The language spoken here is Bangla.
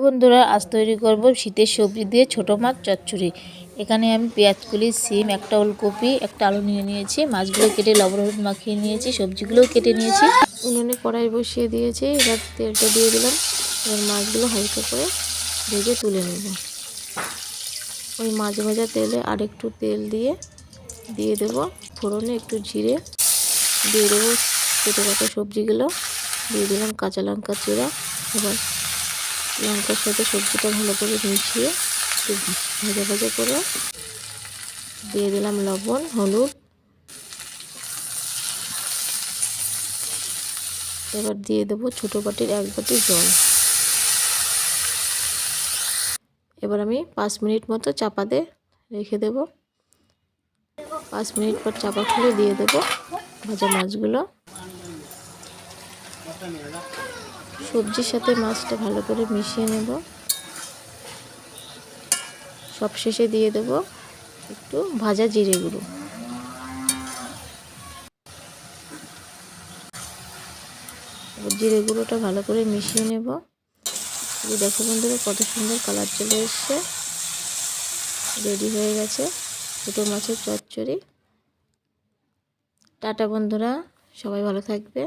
বন্ধুরা, আজ তৈরি করব শীতের সবজি দিয়ে ছোট মাছ চচ্চড়ি। এখানে আমি পেঁয়াজকলি, সিম, একটা ওলকপি, একটা আলু নিয়ে নিয়েছি। মাছগুলো কেটে লবণ হলুদ মাখিয়ে নিয়েছি, সবজিগুলোও কেটে নিয়েছি। উনুনে কড়াই বসিয়ে দিয়েছি, এবার তেলটা দিয়ে দিলাম। এবার মাছগুলো হালকা করে ভেজে তুলে নেব। ওই মাছ ভাজা তেলে আর একটু তেল দিয়ে দেব ফোড়নে একটু জিরে, দিয়ে দেবো কেটে রাখা সবজিগুলো, দিয়ে দিলাম কাঁচা লঙ্কা চিরা। এবার লঙ্কার সাথে সবজিটা ভালো করে মিশিয়ে একটু ভাজা ভাজা করে দিয়ে দিলাম লবণ হলুদ। এবার দিয়ে দেবো ছোটো বাটির 1 বাটি জল। এবার আমি 5 মিনিট মতো চাপা দিয়ে রেখে দেব। 5 মিনিট পর চাপা খুলে দিয়ে দেব ভাজা মাছগুলো। সবজির সাথে মাছটা ভালো করে মিশিয়ে নেব। সবশেষে দিয়ে দেব একটু ভাজা জিরে গুঁড়ো। জিরে গুঁড়োটা ভালো করে মিশিয়ে নেব। এই দেখো বন্ধুরা, কত সুন্দর কালার চলে এসছে। রেডি হয়ে গেছে ছোটো মাছের চচ্চড়ি। টাটা বন্ধুরা, সবাই ভালো থাকবে।